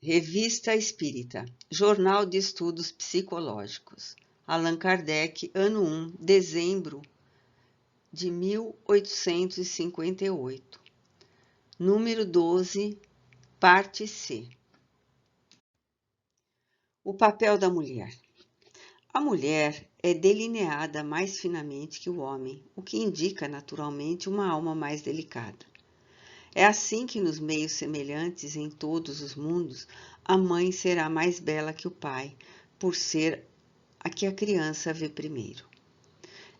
Revista Espírita, Jornal de Estudos Psicológicos, Allan Kardec, ano 1, dezembro de 1858, número 12, parte C. O papel da mulher. A mulher é delineada mais finamente que o homem, o que indica naturalmente uma alma mais delicada. É assim que nos meios semelhantes em todos os mundos, a mãe será mais bela que o pai, por ser a que a criança vê primeiro.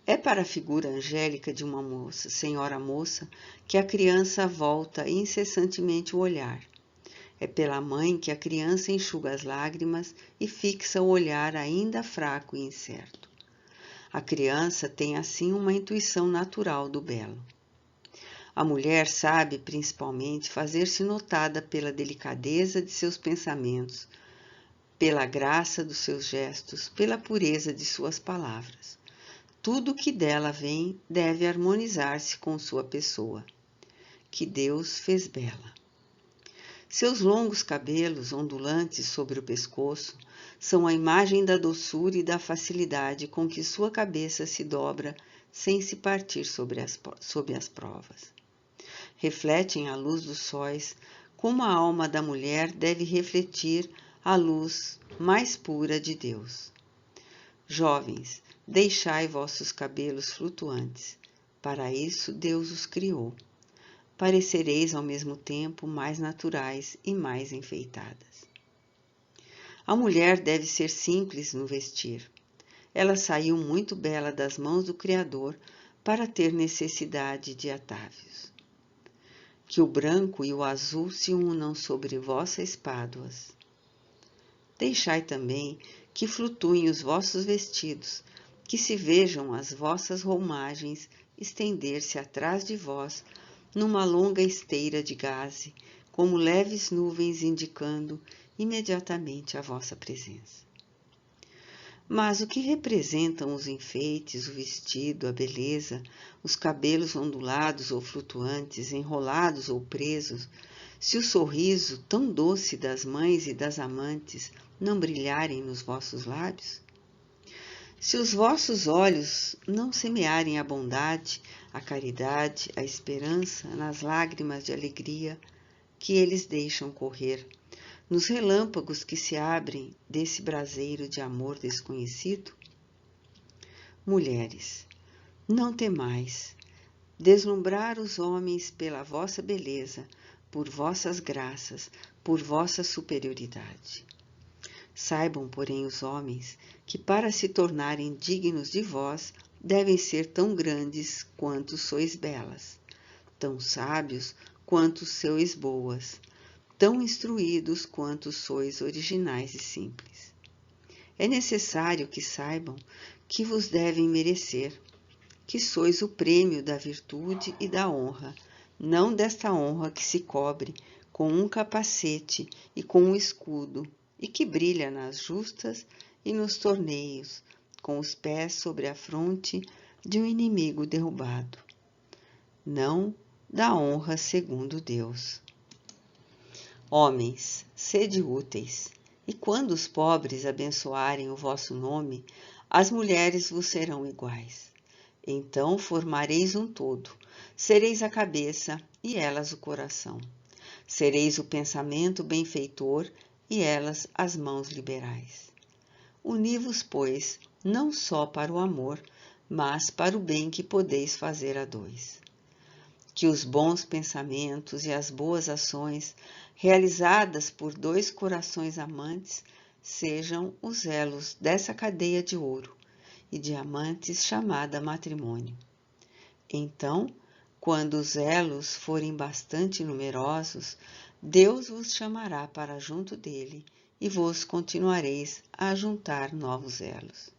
É para a figura angélica de uma moça, senhora moça, que a criança volta incessantemente o olhar. É pela mãe que a criança enxuga as lágrimas e fixa o olhar ainda fraco e incerto. A criança tem assim uma intuição natural do belo. A mulher sabe, principalmente, fazer-se notada pela delicadeza de seus pensamentos, pela graça dos seus gestos, pela pureza de suas palavras. Tudo o que dela vem deve harmonizar-se com sua pessoa, que Deus fez bela. Seus longos cabelos ondulantes sobre o pescoço são a imagem da doçura e da facilidade com que sua cabeça se dobra sem se partir sob as provas. Refletem a luz dos sóis, como a alma da mulher deve refletir a luz mais pura de Deus. Jovens, deixai vossos cabelos flutuantes. Para isso Deus os criou. Parecereis ao mesmo tempo mais naturais e mais enfeitadas. A mulher deve ser simples no vestir. Ela saiu muito bela das mãos do Criador para ter necessidade de atávios. Que o branco e o azul se unam sobre vossas espáduas. Deixai também que flutuem os vossos vestidos, que se vejam as vossas romagens estender-se atrás de vós numa longa esteira de gaze, como leves nuvens indicando imediatamente a vossa presença. Mas o que representam os enfeites, o vestido, a beleza, os cabelos ondulados ou flutuantes, enrolados ou presos, se o sorriso tão doce das mães e das amantes não brilharem nos vossos lábios? Se os vossos olhos não semearem a bondade, a caridade, a esperança nas lágrimas de alegria que eles deixam correr, nos relâmpagos que se abrem desse braseiro de amor desconhecido? Mulheres, não temais deslumbrar os homens pela vossa beleza, por vossas graças, por vossa superioridade. Saibam, porém, os homens que para se tornarem dignos de vós devem ser tão grandes quanto sois belas, tão sábios quanto sois boas, tão instruídos quanto sois originais e simples. É necessário que saibam que vos devem merecer, que sois o prêmio da virtude e da honra, não desta honra que se cobre com um capacete e com um escudo, e que brilha nas justas e nos torneios, com os pés sobre a fronte de um inimigo derrubado. Não da honra segundo Deus. Homens, sede úteis, e quando os pobres abençoarem o vosso nome, as mulheres vos serão iguais. Então formareis um todo, sereis a cabeça e elas o coração. Sereis o pensamento benfeitor e elas as mãos liberais. Uni-vos, pois, não só para o amor, mas para o bem que podeis fazer a dois. Que os bons pensamentos e as boas ações, realizadas por dois corações amantes, sejam os elos dessa cadeia de ouro e diamantes chamada matrimônio. Então, quando os elos forem bastante numerosos, Deus vos chamará para junto dele e vos continuareis a juntar novos elos.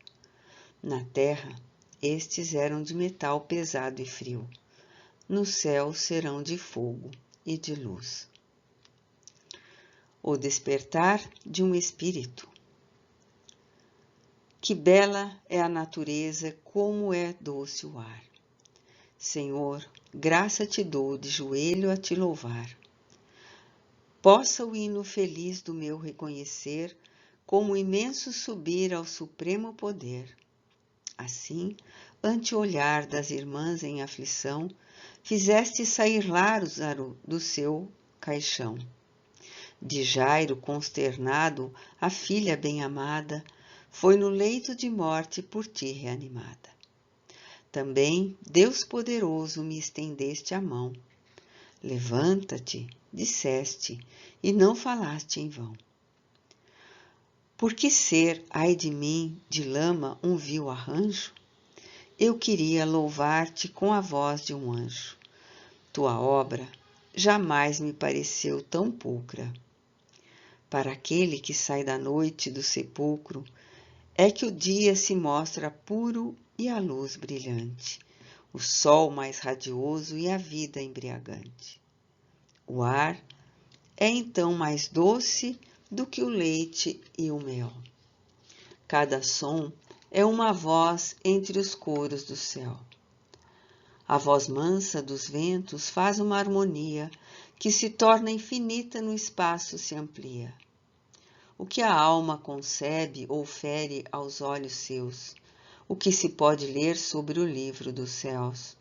Na terra, estes eram de metal pesado e frio. No céu serão de fogo e de luz. O despertar de um espírito. Que bela é a natureza, como é doce o ar. Senhor, graça te dou de joelho a te louvar. possa o hino feliz do meu reconhecer como imenso subir ao supremo poder. Assim, ante o olhar das irmãs em aflição, fizeste sair Lázaro do seu caixão. De Jairo consternado, a filha bem-amada foi no leito de morte por ti reanimada. Também, Deus poderoso, me estendeste a mão. Levanta-te, disseste, e não falaste em vão. Por que ser, ai de mim, de lama um vil arranjo? Eu queria louvar-te com a voz de um anjo. Tua obra jamais me pareceu tão pulcra. Para aquele que sai da noite do sepulcro, é que o dia se mostra puro e a luz brilhante, o sol mais radioso e a vida embriagante. O ar é então mais doce do que o leite e o mel. Cada som é uma voz entre os coros do céu. A voz mansa dos ventos faz uma harmonia que se torna infinita no espaço se amplia. O que a alma concebe ou fere aos olhos seus, o que se pode ler sobre o livro dos céus,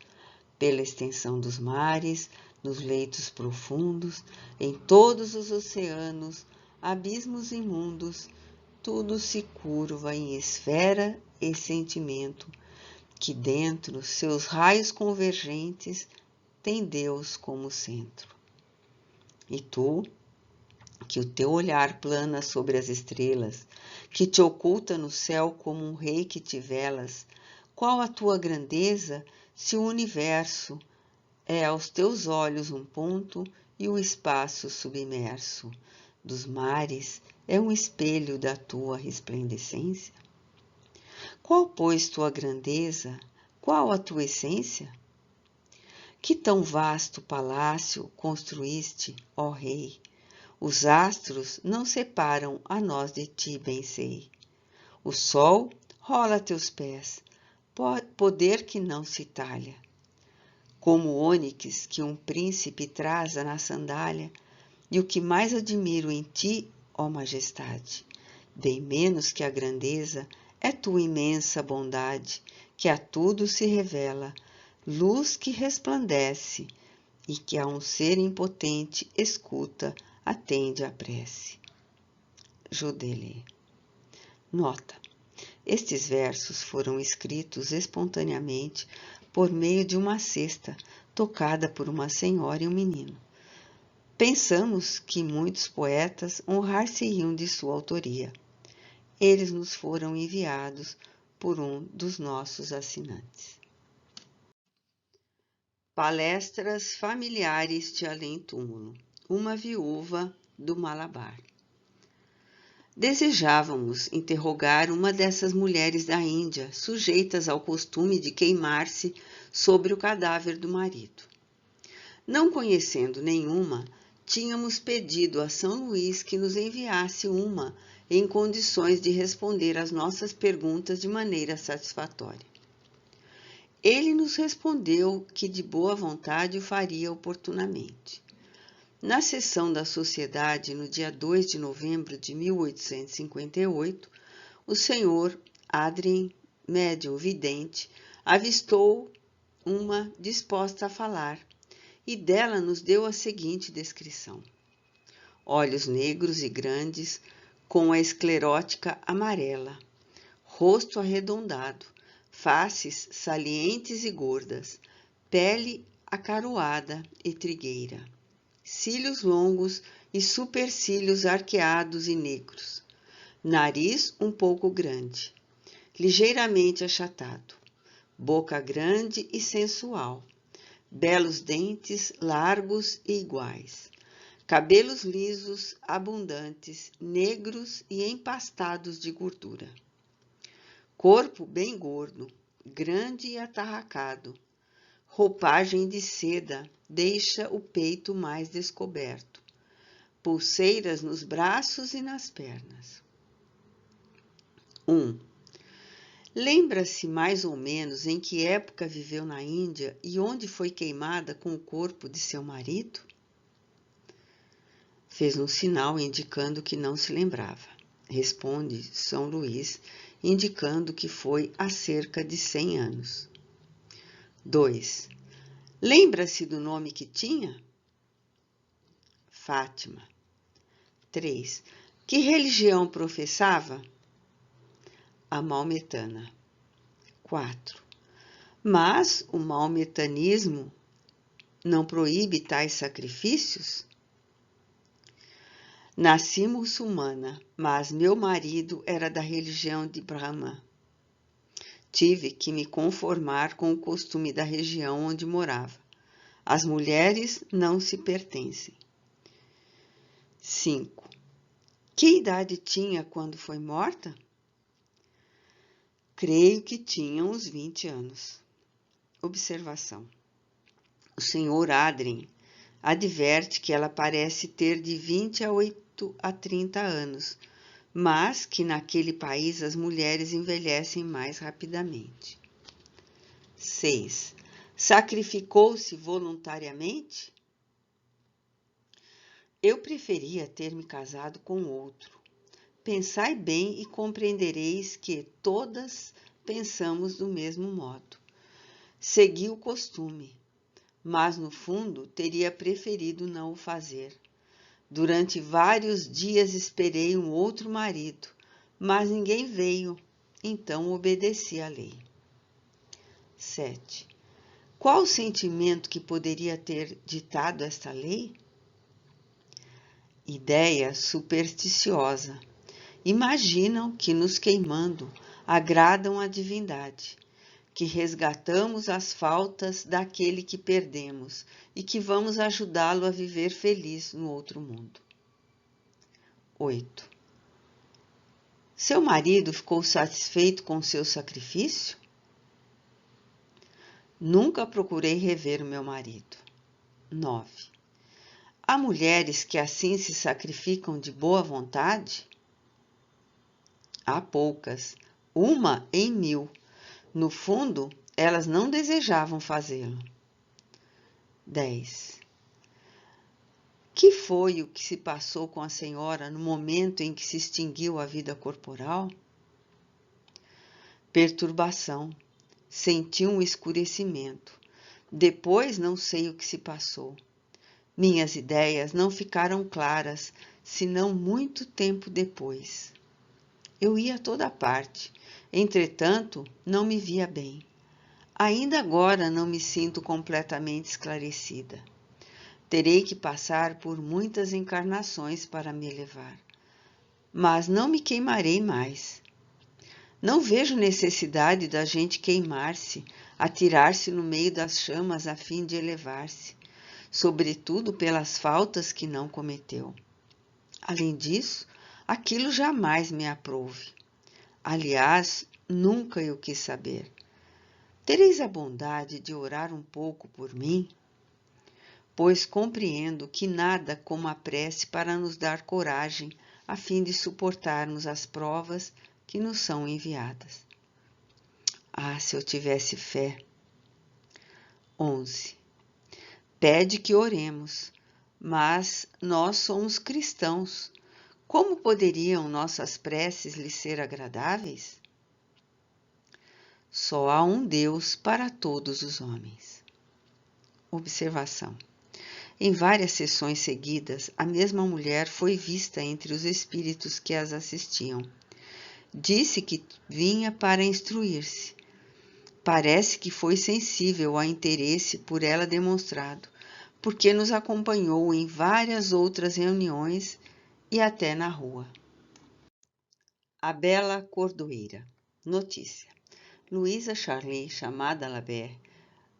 pela extensão dos mares, nos leitos profundos, em todos os oceanos, abismos imundos, tudo se curva em esfera e sentimento, que dentro seus raios convergentes tem Deus como centro. E tu, que o teu olhar plana sobre as estrelas, que te oculta no céu como um rei que te velas, qual a tua grandeza se o universo é aos teus olhos um ponto e o espaço submerso dos mares é um espelho da tua resplandecência? Qual, pois, tua grandeza? Qual a tua essência? Que tão vasto palácio construíste, ó Rei? Os astros não separam a nós de ti, bem sei. O sol rola a teus pés, poder que não se talha. Como o ônix que um príncipe traza na sandália, e o que mais admiro em ti, ó majestade, bem menos que a grandeza, é tua imensa bondade, que a tudo se revela, luz que resplandece, e que a um ser impotente escuta, atende à prece. Jodelê. Nota: estes versos foram escritos espontaneamente por meio de uma cesta tocada por uma senhora e um menino. Pensamos que muitos poetas honrar-se-iam de sua autoria. Eles nos foram enviados por um dos nossos assinantes. Palestras familiares de além-túmulo. Uma viúva do Malabar. Desejávamos interrogar uma dessas mulheres da Índia, sujeitas ao costume de queimar-se sobre o cadáver do marido. Não conhecendo nenhuma, tínhamos pedido a São Luís que nos enviasse uma em condições de responder às nossas perguntas de maneira satisfatória. Ele nos respondeu que de boa vontade o faria oportunamente. Na sessão da Sociedade, no dia 2 de novembro de 1858, o senhor Adrien, médium vidente, avistou uma disposta a falar e dela nos deu a seguinte descrição: olhos negros e grandes, com a esclerótica amarela, rosto arredondado, faces salientes e gordas, pele acaroada e trigueira, cílios longos e supercílios arqueados e negros, nariz um pouco grande, ligeiramente achatado, boca grande e sensual, belos dentes largos e iguais, cabelos lisos, abundantes, negros e empastados de gordura. Corpo bem gordo, grande e atarracado. Roupagem de seda deixa o peito mais descoberto. Pulseiras nos braços e nas pernas. 1. Lembra-se mais ou menos em que época viveu na Índia e onde foi queimada com o corpo de seu marido? Fez um sinal indicando que não se lembrava. Responde São Luís, indicando que foi há cerca de 100 anos. 2. Lembra-se do nome que tinha? Fátima. 3. Que religião professava? A maometana. 4. Mas o maometanismo não proíbe tais sacrifícios? Nasci muçulmana, mas meu marido era da religião de Brahma. Tive que me conformar com o costume da região onde morava. As mulheres não se pertencem. 5. Que idade tinha quando foi morta? Creio que tinha uns 20 anos. Observação. O Sr. Adrien adverte que ela parece ter de 28 a 30 anos, mas que naquele país as mulheres envelhecem mais rapidamente. 6. Sacrificou-se voluntariamente? Eu preferia ter me casado com outro. Pensai bem e compreendereis que todas pensamos do mesmo modo. Segui o costume, mas no fundo teria preferido não o fazer. Durante vários dias esperei um outro marido, mas ninguém veio, então obedeci à lei. 7. Qual o sentimento que poderia ter ditado esta lei? Ideia supersticiosa. Imaginam que nos queimando agradam a divindade, que resgatamos as faltas daquele que perdemos e que vamos ajudá-lo a viver feliz no outro mundo. 8. Seu marido ficou satisfeito com seu sacrifício? Nunca procurei rever o meu marido. 9. Há mulheres que assim se sacrificam de boa vontade? Há poucas, 1 em 1000. No fundo, elas não desejavam fazê-lo. 10. Que foi o que se passou com a senhora no momento em que se extinguiu a vida corporal? Perturbação. Senti um escurecimento. Depois não sei o que se passou. Minhas ideias não ficaram claras, senão muito tempo depois. Eu ia a toda parte, entretanto, não me via bem. Ainda agora não me sinto completamente esclarecida. Terei que passar por muitas encarnações para me elevar. Mas não me queimarei mais. Não vejo necessidade da gente queimar-se, atirar-se no meio das chamas a fim de elevar-se, sobretudo pelas faltas que não cometeu. Além disso, aquilo jamais me aprouve. Aliás, nunca eu quis saber. Tereis a bondade de orar um pouco por mim? Pois compreendo que nada como a prece para nos dar coragem a fim de suportarmos as provas que nos são enviadas. Ah, se eu tivesse fé! 11. Pede que oremos, mas nós somos cristãos. Como poderiam nossas preces lhe ser agradáveis? Só há um Deus para todos os homens. Observação. Em várias sessões seguidas, a mesma mulher foi vista entre os espíritos que as assistiam. Disse que vinha para instruir-se. Parece que foi sensível ao interesse por ela demonstrado, porque nos acompanhou em várias outras reuniões e até na rua. A Bela Cordoeira. Notícia. Luísa Charlet, chamada Labert,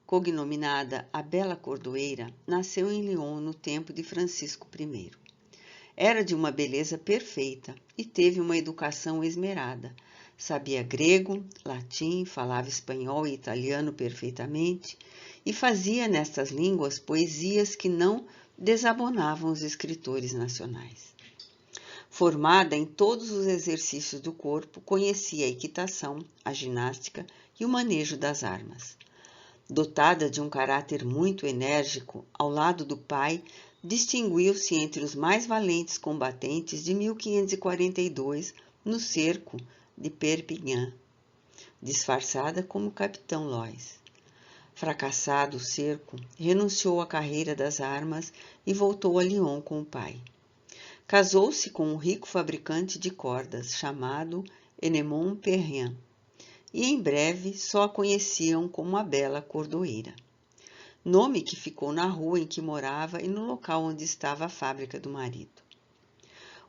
cognominada a Bela Cordoeira, nasceu em Lyon no tempo de Francisco I. Era de uma beleza perfeita e teve uma educação esmerada. Sabia grego, latim, falava espanhol e italiano perfeitamente e fazia nestas línguas poesias que não desabonavam os escritores nacionais. Formada em todos os exercícios do corpo, conhecia a equitação, a ginástica e o manejo das armas. Dotada de um caráter muito enérgico, ao lado do pai, distinguiu-se entre os mais valentes combatentes de 1542 no cerco de Perpignan, disfarçada como Capitão Lois. Fracassado o cerco, renunciou à carreira das armas e voltou a Lyon com o pai. Casou-se com um rico fabricante de cordas chamado Enemond Perrin, e em breve só a conheciam como a Bela Cordoeira, nome que ficou na rua em que morava e no local onde estava a fábrica do marido.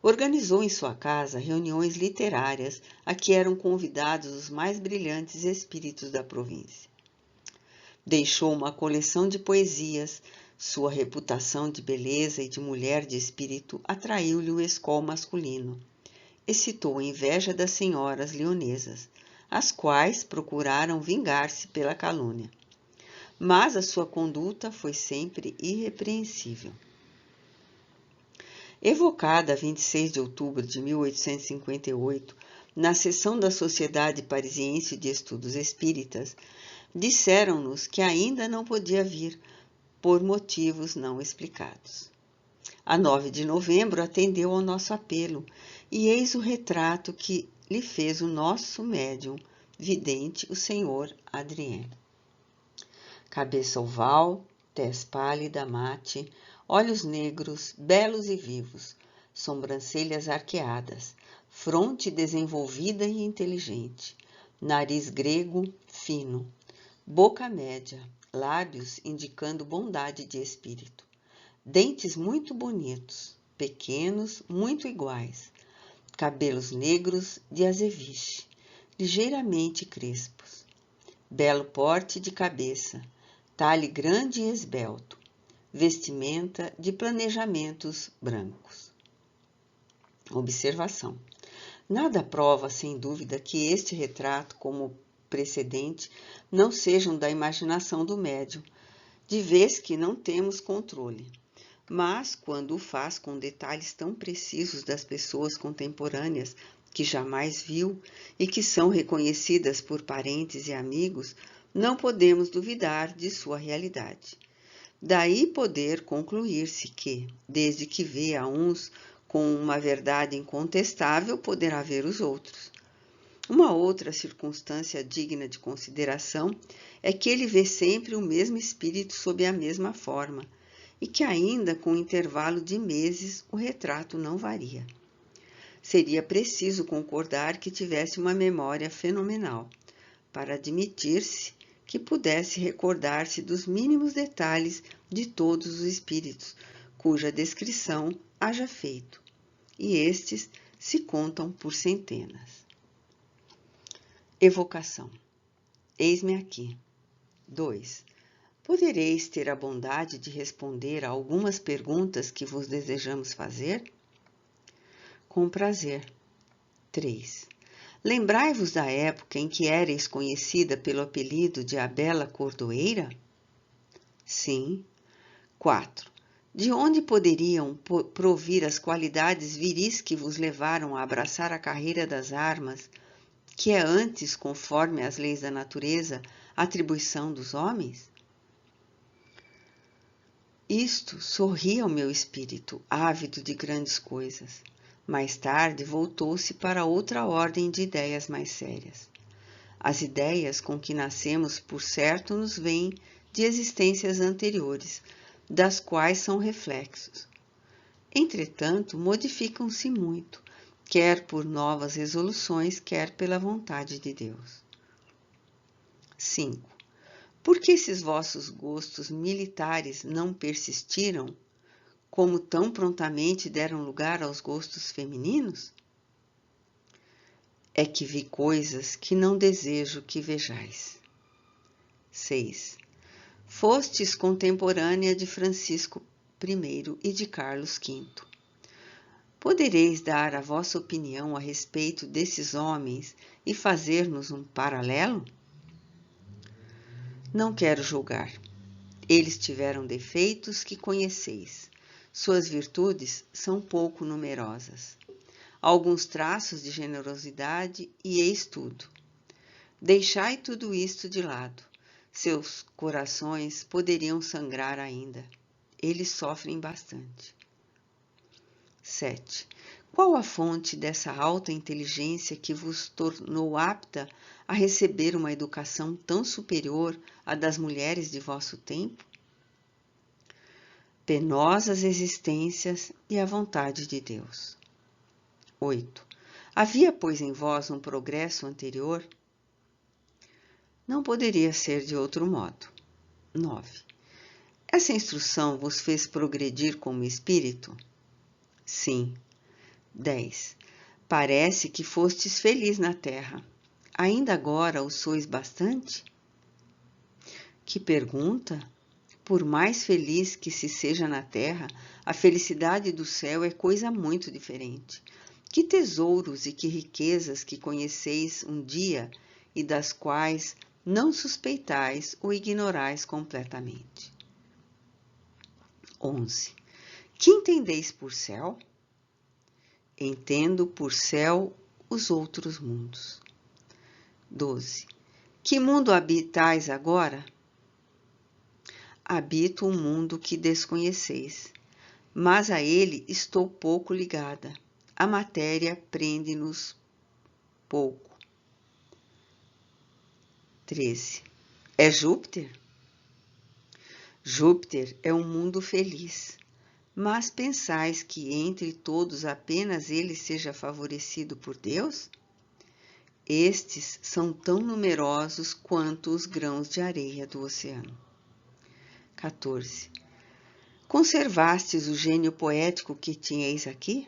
Organizou em sua casa reuniões literárias a que eram convidados os mais brilhantes espíritos da província. Deixou uma coleção de poesias, sua reputação de beleza e de mulher de espírito atraiu-lhe o escol masculino. Excitou a inveja das senhoras leonesas, as quais procuraram vingar-se pela calúnia. Mas a sua conduta foi sempre irrepreensível. Evocada a 26 de outubro de 1858, na sessão da Sociedade Parisiense de Estudos Espíritas, disseram-nos que ainda não podia vir, por motivos não explicados. A 9 de novembro atendeu ao nosso apelo, e eis o retrato que lhe fez o nosso médium vidente, o senhor Adrien. Cabeça oval, tez pálida, mate, olhos negros, belos e vivos, sobrancelhas arqueadas, fronte desenvolvida e inteligente, nariz grego, fino, boca média, lábios indicando bondade de espírito, dentes muito bonitos, pequenos, muito iguais, cabelos negros de azeviche, ligeiramente crespos, belo porte de cabeça, talhe grande e esbelto, vestimenta de planejamentos brancos. Observação. Nada prova, sem dúvida, que este retrato, como precedente, não sejam da imaginação do médium, de vez que não temos controle. Mas, quando o faz com detalhes tão precisos das pessoas contemporâneas que jamais viu e que são reconhecidas por parentes e amigos, não podemos duvidar de sua realidade. Daí poder concluir-se que, desde que vê a uns com uma verdade incontestável, poderá ver os outros. Uma outra circunstância digna de consideração é que ele vê sempre o mesmo espírito sob a mesma forma, e que ainda com intervalo de meses o retrato não varia. Seria preciso concordar que tivesse uma memória fenomenal, para admitir-se que pudesse recordar-se dos mínimos detalhes de todos os espíritos, cuja descrição haja feito, e estes se contam por centenas. Evocação. Eis-me aqui. 2. Podereis ter a bondade de responder a algumas perguntas que vos desejamos fazer? Com prazer. 3. Lembrai-vos da época em que éreis conhecida pelo apelido de a Bela Cordoeira? Sim. 4. De onde poderiam provir as qualidades viris que vos levaram a abraçar a carreira das armas, que é antes, conforme as leis da natureza, atribuição dos homens? Isto sorria ao meu espírito, ávido de grandes coisas. Mais tarde voltou-se para outra ordem de ideias mais sérias. As ideias com que nascemos, por certo, nos vêm de existências anteriores, das quais são reflexos. Entretanto, modificam-se muito, quer por novas resoluções, quer pela vontade de Deus. 5. Por que esses vossos gostos militares não persistiram, como tão prontamente deram lugar aos gostos femininos? É que vi coisas que não desejo que vejais. 6. Fostes contemporânea de Francisco I e de Carlos V. Podereis dar a vossa opinião a respeito desses homens e fazer-nos um paralelo? Não quero julgar. Eles tiveram defeitos que conheceis. Suas virtudes são pouco numerosas. Alguns traços de generosidade e eis tudo. Deixai tudo isto de lado. Seus corações poderiam sangrar ainda. eles sofrem bastante. 7. Qual a fonte dessa alta inteligência que vos tornou apta a receber uma educação tão superior à das mulheres de vosso tempo? Penosas existências e a vontade de Deus. 8. Havia, pois, em vós um progresso anterior? Não poderia ser de outro modo. 9. Essa instrução vos fez progredir como espírito? Sim. 10. Parece que fostes feliz na terra. Ainda agora o sois bastante? Que pergunta! Por mais feliz que se seja na terra, a felicidade do céu é coisa muito diferente. Que tesouros e que riquezas que conheceis um dia e das quais não suspeitais ou ignorais completamente. 11. Que entendeis por céu? Entendo por céu os outros mundos. 12. Que mundo habitais agora? Habito um mundo que desconheceis, mas a ele estou pouco ligada. A matéria prende-nos pouco. 13. É Júpiter? Júpiter é um mundo feliz, mas pensais que entre todos apenas ele seja favorecido por Deus? Estes são tão numerosos quanto os grãos de areia do oceano. 14. Conservastes o gênio poético que tinhais aqui?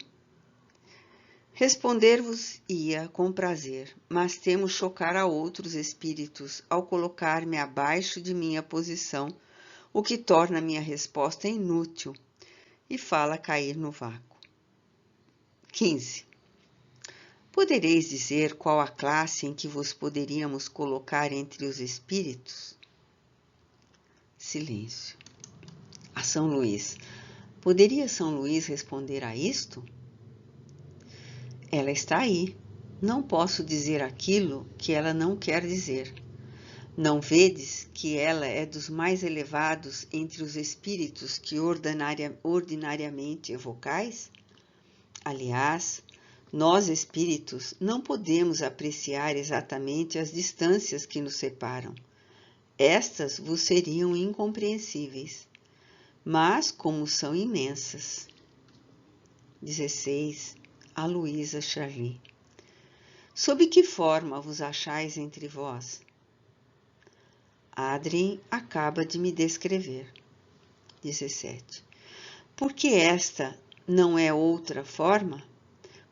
Responder-vos-ia com prazer, mas temo chocar a outros espíritos ao colocar-me abaixo de minha posição, o que torna minha resposta inútil e fala cair no vácuo. 15. Podereis dizer qual a classe em que vos poderíamos colocar entre os espíritos? Silêncio. A São Luís. Poderia São Luís responder a isto? Ela está aí. Não posso dizer aquilo que ela não quer dizer. Não vedes que ela é dos mais elevados entre os espíritos que ordinariamente evocais? Aliás, nós espíritos não podemos apreciar exatamente as distâncias que nos separam. Estas vos seriam incompreensíveis, mas como são imensas. 16. A Luísa Charly. Sob que forma vos achais entre vós? Adrien acaba de me descrever. 17. Porque esta não é outra forma?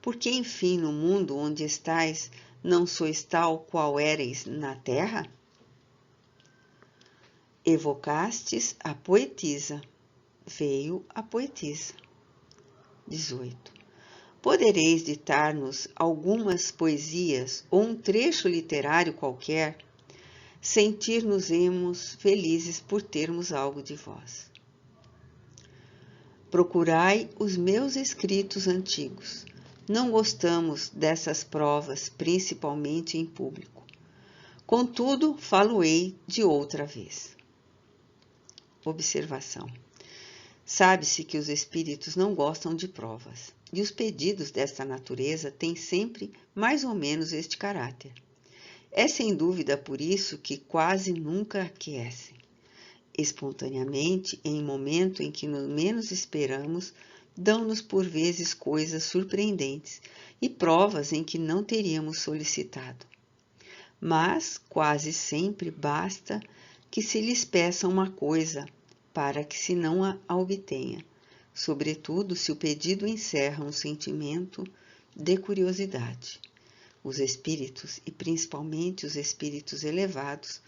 Porque, enfim, no mundo onde estais, não sois tal qual éreis na terra? Evocastes a poetisa. Veio a poetisa. 18. Podereis ditar-nos algumas poesias ou um trecho literário qualquer? Sentir-nos-emos felizes por termos algo de vós. Procurai os meus escritos antigos. Não gostamos dessas provas, principalmente em público. Contudo, falo-ei de outra vez. Observação. Sabe-se que os espíritos não gostam de provas, e os pedidos desta natureza têm sempre mais ou menos este caráter. É sem dúvida por isso que quase nunca aquecem. Espontaneamente, em momento em que no menos esperamos, dão-nos por vezes coisas surpreendentes e provas em que não teríamos solicitado. Mas quase sempre basta que se lhes peça uma coisa para que se não a obtenha, sobretudo se o pedido encerra um sentimento de curiosidade. Os espíritos, e principalmente os espíritos elevados,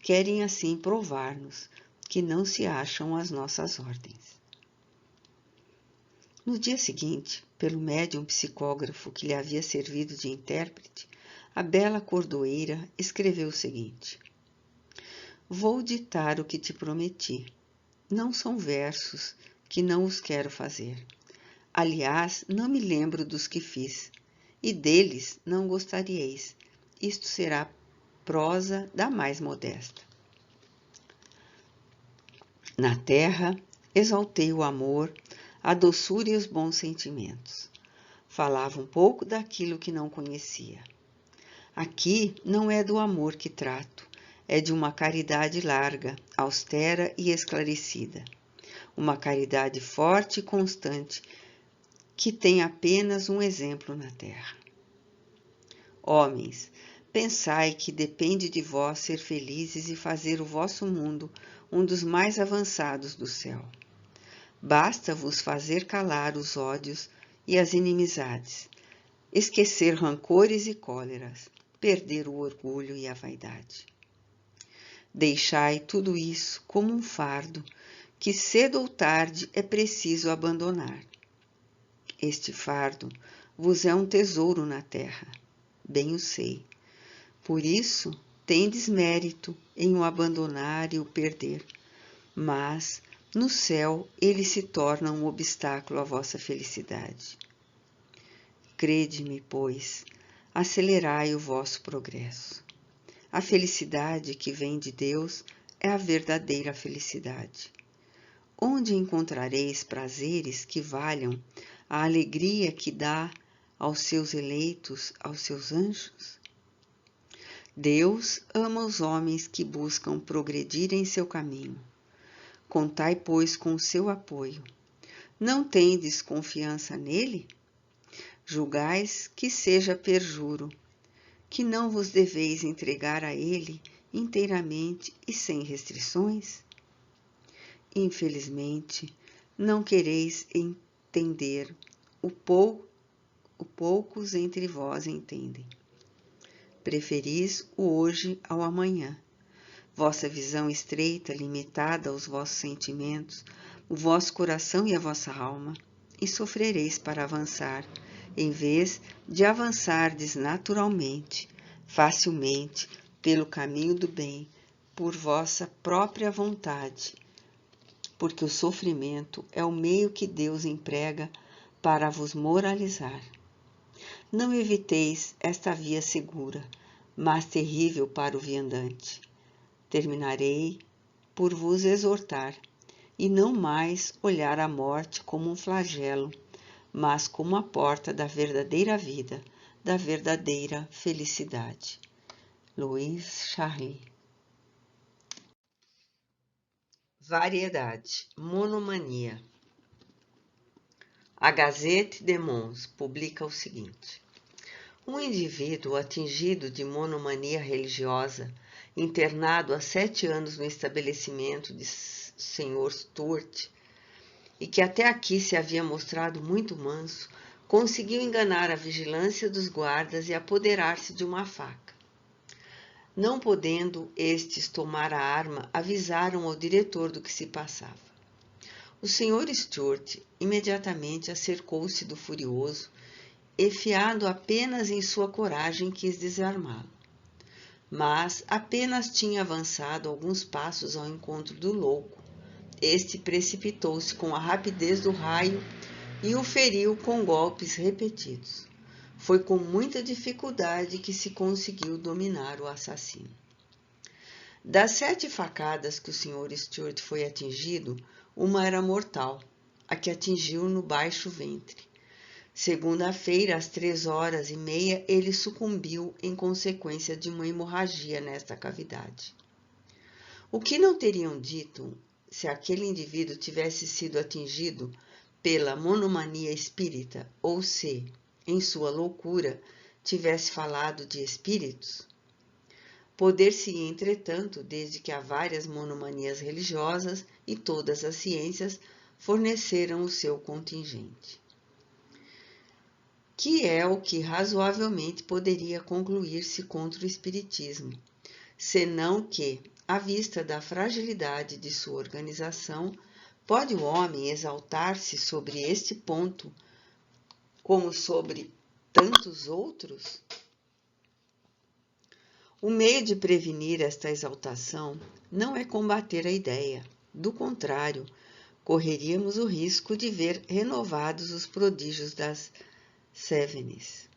querem assim provar-nos que não se acham às nossas ordens. No dia seguinte, pelo médium psicógrafo que lhe havia servido de intérprete, a bela cordoeira escreveu o seguinte: Vou ditar o que te prometi. Não são versos, que não os quero fazer. Aliás, não me lembro dos que fiz, e deles não gostaríeis. Isto será prosa da mais modesta. Na terra, exaltei o amor, a doçura e os bons sentimentos. Falava um pouco daquilo que não conhecia. Aqui não é do amor que trato, é de uma caridade larga, austera e esclarecida. Uma caridade forte e constante, que tem apenas um exemplo na terra. Homens, pensai que depende de vós ser felizes e fazer o vosso mundo um dos mais avançados do céu. Basta-vos fazer calar os ódios e as inimizades, esquecer rancores e cóleras, perder o orgulho e a vaidade. Deixai tudo isso como um fardo que cedo ou tarde é preciso abandonar. Este fardo vos é um tesouro na terra, bem o sei. Por isso, tendes mérito em o abandonar e o perder, mas no céu ele se torna um obstáculo à vossa felicidade. Crede-me, pois, acelerai o vosso progresso. A felicidade que vem de Deus é a verdadeira felicidade. Onde encontrareis prazeres que valham a alegria que dá aos seus eleitos, aos seus anjos? Deus ama os homens que buscam progredir em seu caminho. Contai, pois, com o seu apoio. Não tendes confiança nele? Julgais que seja perjuro, que não vos deveis entregar a ele inteiramente e sem restrições? Infelizmente, não quereis entender, o poucos entre vós entendem. Preferis o hoje ao amanhã. Vossa visão estreita, limitada aos vossos sentimentos, o vosso coração e a vossa alma, e sofrereis para avançar, em vez de avançardes naturalmente, facilmente, pelo caminho do bem, por vossa própria vontade, porque o sofrimento é o meio que Deus emprega para vos moralizar. Não eviteis esta via segura, mas terrível para o viandante. Terminarei por vos exortar, e não mais olhar a morte como um flagelo, mas como a porta da verdadeira vida, da verdadeira felicidade. Louis Charly. Variedade, monomania. A Gazette des Mondes publica o seguinte: um indivíduo atingido de monomania religiosa, internado há 7 anos no estabelecimento de Sr. Stuart, e que até aqui se havia mostrado muito manso, conseguiu enganar a vigilância dos guardas e apoderar-se de uma faca. Não podendo estes tomar a arma, avisaram ao diretor do que se passava. O Sr. Stuart imediatamente acercou-se do furioso e, fiado apenas em sua coragem, quis desarmá-lo. Mas apenas tinha avançado alguns passos ao encontro do louco. Este precipitou-se com a rapidez do raio e o feriu com golpes repetidos. Foi com muita dificuldade que se conseguiu dominar o assassino. Das 7 facadas que o Sr. Stuart foi atingido, uma era mortal, a que atingiu no baixo ventre. Segunda-feira, às 3h30, ele sucumbiu em consequência de uma hemorragia nesta cavidade. O que não teriam dito se aquele indivíduo tivesse sido atingido pela monomania espírita ou se, em sua loucura, tivesse falado de espíritos? Poder-se-ia, entretanto, desde que há várias monomanias religiosas e todas as ciências forneceram o seu contingente. Que é o que razoavelmente poderia concluir-se contra o espiritismo, senão que, à vista da fragilidade de sua organização, pode o homem exaltar-se sobre este ponto como sobre tantos outros? O meio de prevenir esta exaltação não é combater a ideia. Do contrário, correríamos o risco de ver renovados os prodígios das Cévenes.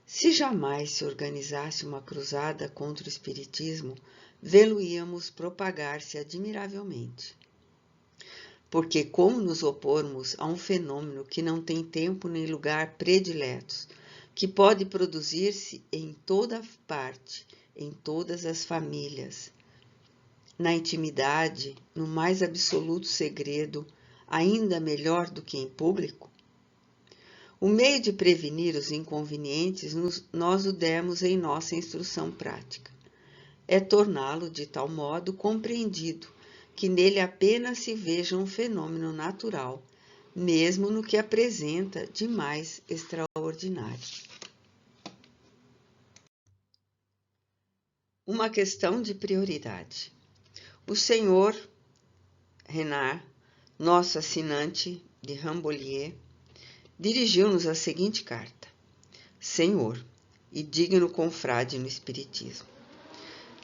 Se jamais se organizasse uma cruzada contra o espiritismo, vê-lo-íamos propagar-se admiravelmente. porque como nos opormos a um fenômeno que não tem tempo nem lugar prediletos, que pode produzir-se em toda parte, em todas as famílias, na intimidade, no mais absoluto segredo, ainda melhor do que em público? O meio de prevenir os inconvenientes nós o demos em nossa instrução prática. É torná-lo de tal modo compreendido que nele apenas se veja um fenômeno natural, mesmo no que apresenta de mais extraordinário. Uma questão de prioridade. O senhor Renard, nosso assinante de Rambouillet, dirigiu-nos a seguinte carta: Senhor e digno confrade no Espiritismo,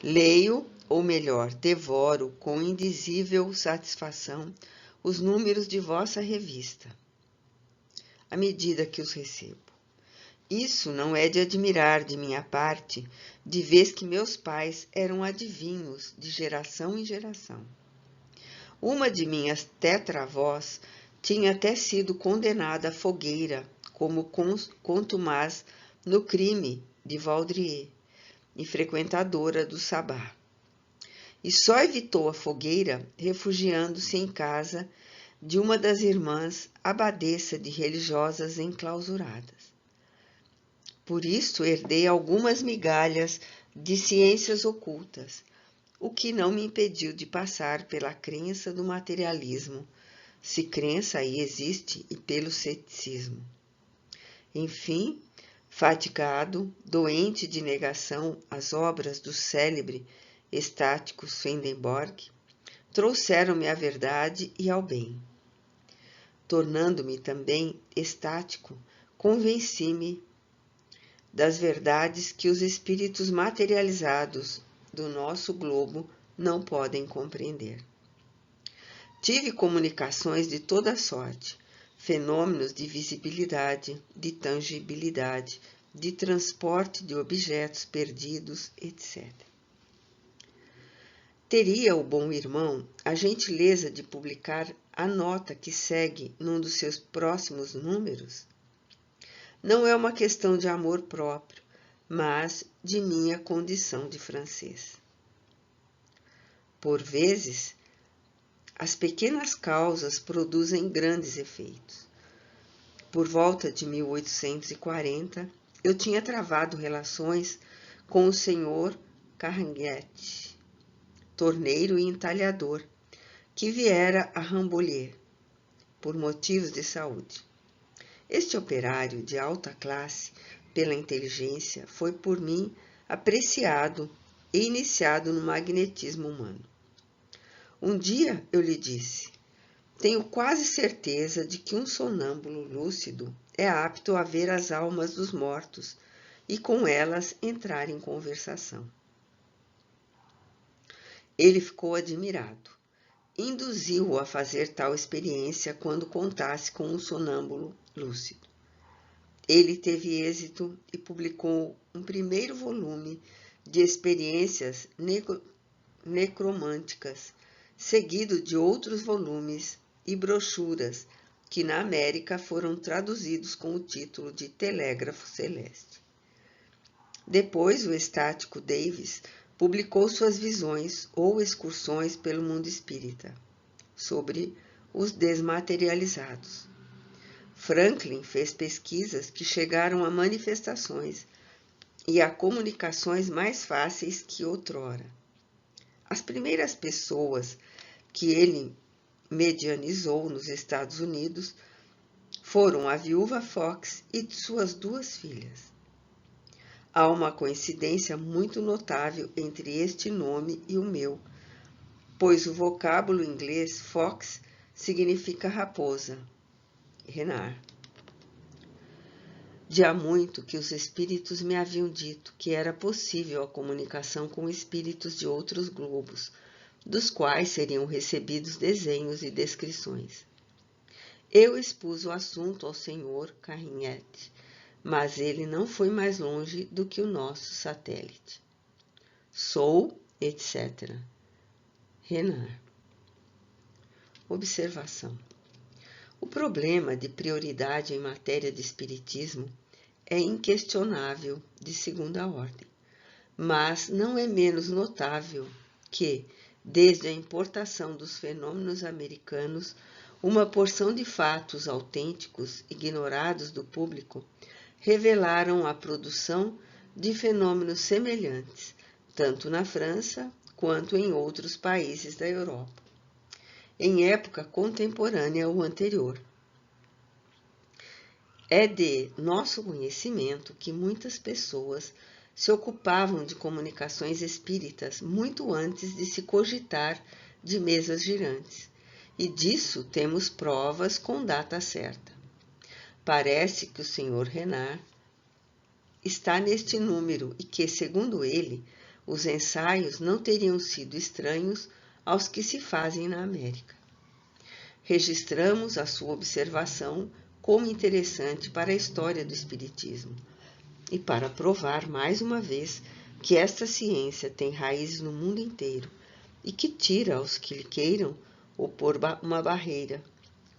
leio, ou melhor, devoro com indizível satisfação os números de vossa revista, à medida que os recebo. Isso não é de admirar de minha parte, de vez que meus pais eram adivinhos de geração em geração. Uma de minhas tetravós tinha até sido condenada à fogueira como contumaz no crime de Vaudreuil e frequentadora do sabá. E só evitou a fogueira refugiando-se em casa de uma das irmãs abadesa de religiosas enclausuradas. Por isso herdei algumas migalhas de ciências ocultas, o que não me impediu de passar pela crença do materialismo, se crença aí existe, e pelo ceticismo. Enfim, fatigado, doente de negação às obras do célebre estático Swedenborg, trouxeram-me à verdade e ao bem. Tornando-me também estático, convenci-me das verdades que os espíritos materializados do nosso globo não podem compreender. Tive comunicações de toda sorte, fenômenos de visibilidade, de tangibilidade, de transporte de objetos perdidos, etc. Teria o bom irmão a gentileza de publicar a nota que segue num dos seus próximos números? Não é uma questão de amor próprio, mas de minha condição de francês. Por vezes, as pequenas causas produzem grandes efeitos. Por volta de 1840, eu tinha travado relações com o senhor Carranguete, torneiro e entalhador, que viera a Rambouillet, por motivos de saúde. Este operário de alta classe, pela inteligência, foi por mim apreciado e iniciado no magnetismo humano. Um dia eu lhe disse: tenho quase certeza de que um sonâmbulo lúcido é apto a ver as almas dos mortos e com elas entrar em conversação. Ele ficou admirado. Induziu-o a fazer tal experiência quando contasse com um sonâmbulo lúcido. Ele teve êxito e publicou um primeiro volume de experiências necromânticas, seguido de outros volumes e brochuras que na América foram traduzidos com o título de Telégrafo Celeste. Depois, o estático Davis publicou suas visões ou excursões pelo mundo espírita, sobre os desmaterializados. Franklin fez pesquisas que chegaram a manifestações e a comunicações mais fáceis que outrora. As primeiras pessoas que ele medianizou nos Estados Unidos foram a viúva Fox e suas 2 filhas. Há uma coincidência muito notável entre este nome e o meu, pois o vocábulo inglês Fox significa raposa, Renard. De há muito que os espíritos me haviam dito que era possível a comunicação com espíritos de outros globos, dos quais seriam recebidos desenhos e descrições. Eu expus o assunto ao senhor Carranguete, mas ele não foi mais longe do que o nosso satélite. Sou, etc. Renard. Observação. O problema de prioridade em matéria de espiritismo é inquestionável de segunda ordem, mas não é menos notável que, desde a importação dos fenômenos americanos, uma porção de fatos autênticos ignorados do público revelaram a produção de fenômenos semelhantes, tanto na França quanto em outros países da Europa, em época contemporânea ou anterior. É de nosso conhecimento que muitas pessoas se ocupavam de comunicações espíritas muito antes de se cogitar de mesas girantes, e disso temos provas com data certa. Parece que o Sr. Renard está neste número e que, segundo ele, os ensaios não teriam sido estranhos aos que se fazem na América. Registramos a sua observação como interessante para a história do Espiritismo e para provar mais uma vez que esta ciência tem raízes no mundo inteiro e que tira aos que lhe queiram opor uma barreira,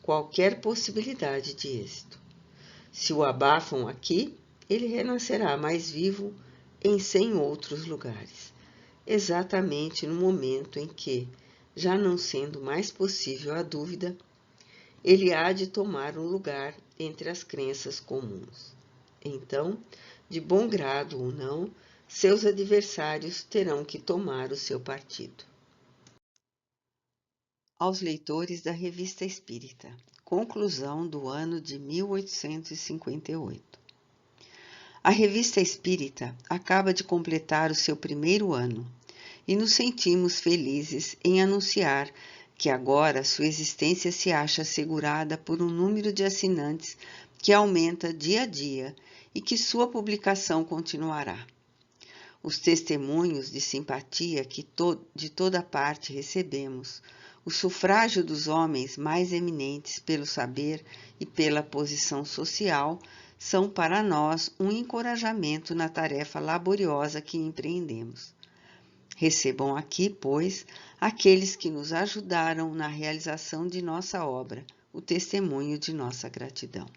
qualquer possibilidade de êxito. Se o abafam aqui, ele renascerá mais vivo em 100 outros lugares, exatamente no momento em que, já não sendo mais possível a dúvida, ele há de tomar um lugar entre as crenças comuns. Então, de bom grado ou não, seus adversários terão que tomar o seu partido. Aos leitores da Revista Espírita, conclusão do ano de 1858. A Revista Espírita acaba de completar o seu primeiro ano e nos sentimos felizes em anunciar que agora sua existência se acha assegurada por um número de assinantes que aumenta dia a dia e que sua publicação continuará. Os testemunhos de simpatia que de toda parte recebemos, o sufrágio dos homens mais eminentes pelo saber e pela posição social, são para nós um encorajamento na tarefa laboriosa que empreendemos. Recebam aqui, pois, aqueles que nos ajudaram na realização de nossa obra, o testemunho de nossa gratidão.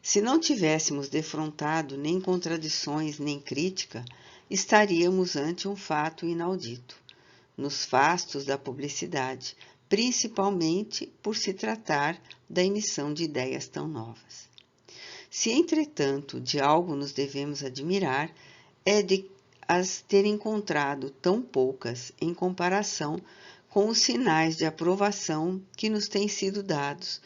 Se não tivéssemos defrontado nem contradições nem crítica, estaríamos ante um fato inaudito, nos fastos da publicidade, principalmente por se tratar da emissão de ideias tão novas. Se, entretanto, de algo nos devemos admirar, é de as ter encontrado tão poucas em comparação com os sinais de aprovação que nos têm sido dados,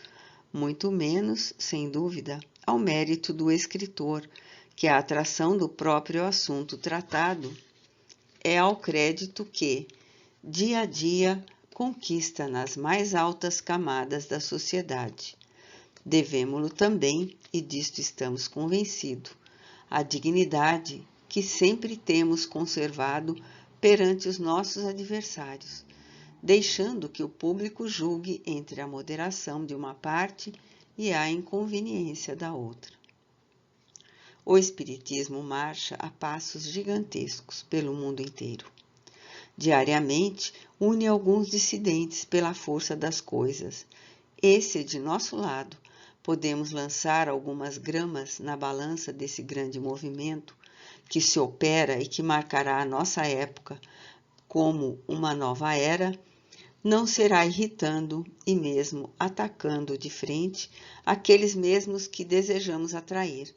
muito menos, sem dúvida, ao mérito do escritor, que a atração do próprio assunto tratado é ao crédito que, dia a dia, conquista nas mais altas camadas da sociedade. Devemo-lo também, e disto estamos convencidos, à dignidade que sempre temos conservado perante os nossos adversários, deixando que o público julgue entre a moderação de uma parte e a inconveniência da outra. O Espiritismo marcha a passos gigantescos pelo mundo inteiro. Diariamente, une alguns dissidentes pela força das coisas. Esse, de nosso lado, podemos lançar algumas gramas na balança desse grande movimento que se opera e que marcará a nossa época como uma nova era, não será irritando e mesmo atacando de frente aqueles mesmos que desejamos atrair,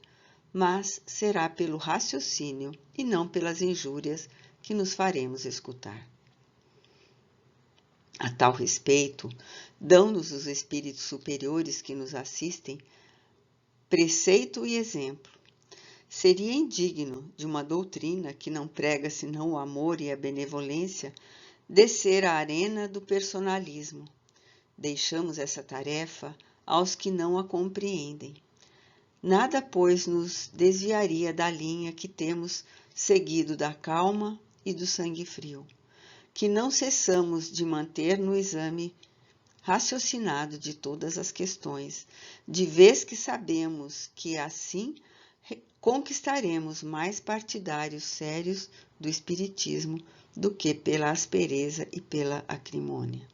mas será pelo raciocínio e não pelas injúrias que nos faremos escutar. A tal respeito, dão-nos os espíritos superiores que nos assistem preceito e exemplo. Seria indigno de uma doutrina que não prega senão o amor e a benevolência descer à arena do personalismo. Deixamos essa tarefa aos que não a compreendem. Nada, pois, nos desviaria da linha que temos seguido da calma e do sangue frio, que não cessamos de manter no exame raciocinado de todas as questões, de vez que sabemos que assim conquistaremos mais partidários sérios do Espiritismo do que pela aspereza e pela acrimônia.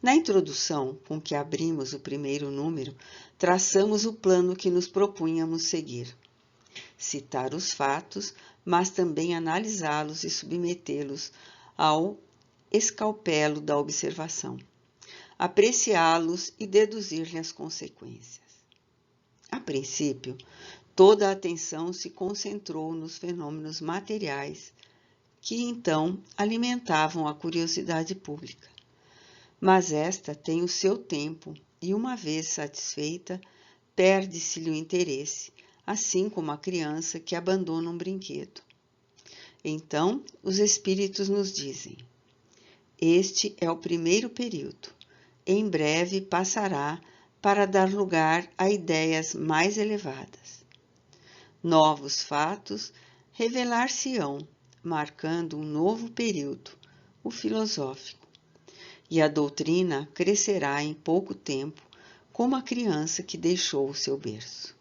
Na introdução com que abrimos o primeiro número, traçamos o plano que nos propunhamos seguir. Citar os fatos, mas também analisá-los e submetê-los ao escalpelo da observação, apreciá-los e deduzir-lhe as consequências. A princípio, toda a atenção se concentrou nos fenômenos materiais que então alimentavam a curiosidade pública. Mas esta tem o seu tempo e, uma vez satisfeita, perde-se-lhe o interesse, assim como a criança que abandona um brinquedo. Então, os espíritos nos dizem: este é o primeiro período. Em breve passará para dar lugar a ideias mais elevadas. Novos fatos revelar-se-ão, marcando um novo período, o filosófico, e a doutrina crescerá em pouco tempo, como a criança que deixou o seu berço.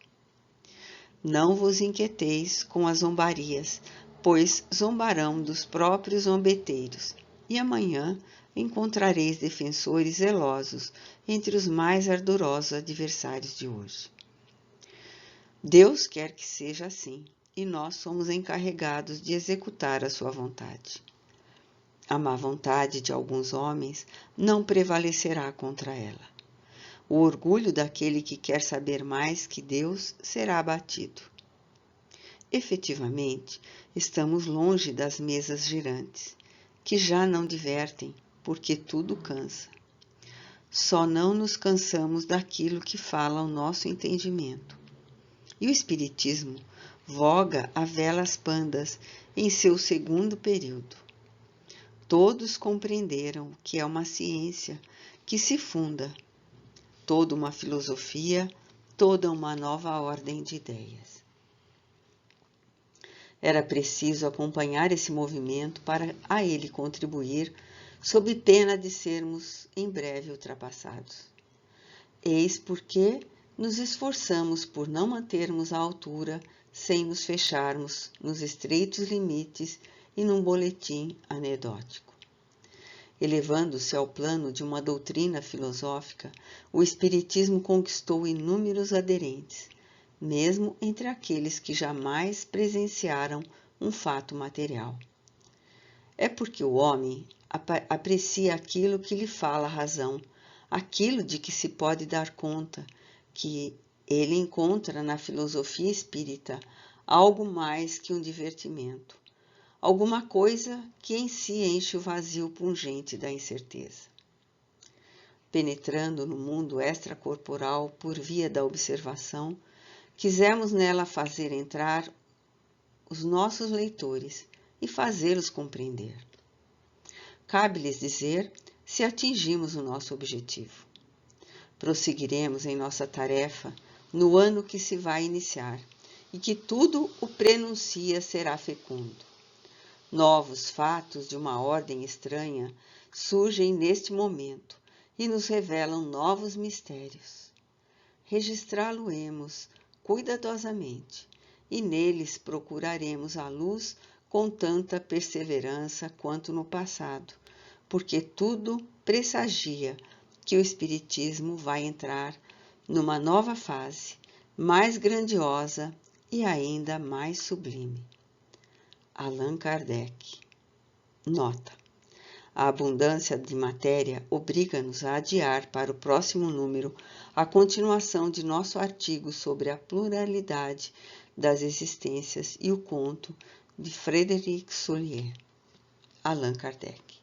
Não vos inquieteis com as zombarias, pois zombarão dos próprios zombeteiros, e amanhã encontrareis defensores zelosos entre os mais ardorosos adversários de hoje. Deus quer que seja assim, e nós somos encarregados de executar a sua vontade. A má vontade de alguns homens não prevalecerá contra ela. O orgulho daquele que quer saber mais que Deus será abatido. Efetivamente, estamos longe das mesas girantes, que já não divertem, porque tudo cansa. Só não nos cansamos daquilo que fala ao nosso entendimento. E o Espiritismo voga a velas pandas em seu segundo período. Todos compreenderam que é uma ciência que se funda, toda uma filosofia, toda uma nova ordem de ideias. Era preciso acompanhar esse movimento para a ele contribuir, sob pena de sermos em breve ultrapassados. Eis porque nos esforçamos por não mantermos a altura sem nos fecharmos nos estreitos limites e num boletim anedótico. Elevando-se ao plano de uma doutrina filosófica, o Espiritismo conquistou inúmeros aderentes, mesmo entre aqueles que jamais presenciaram um fato material. É porque o homem aprecia aquilo que lhe fala a razão, aquilo de que se pode dar conta, que ele encontra na filosofia espírita algo mais que um divertimento, alguma coisa que em si enche o vazio pungente da incerteza. Penetrando no mundo extracorporal por via da observação, quisemos nela fazer entrar os nossos leitores e fazê-los compreender. Cabe-lhes dizer se atingimos o nosso objetivo. Prosseguiremos em nossa tarefa no ano que se vai iniciar e que tudo o prenuncia será fecundo. Novos fatos de uma ordem estranha surgem neste momento e nos revelam novos mistérios. Registrá-lo-emos cuidadosamente e neles procuraremos a luz com tanta perseverança quanto no passado, porque tudo pressagia que o Espiritismo vai entrar numa nova fase, mais grandiosa e ainda mais sublime. Allan Kardec. Nota: a abundância de matéria obriga-nos a adiar para o próximo número a continuação de nosso artigo sobre a pluralidade das existências e o conto de Frederic Solier. Allan Kardec.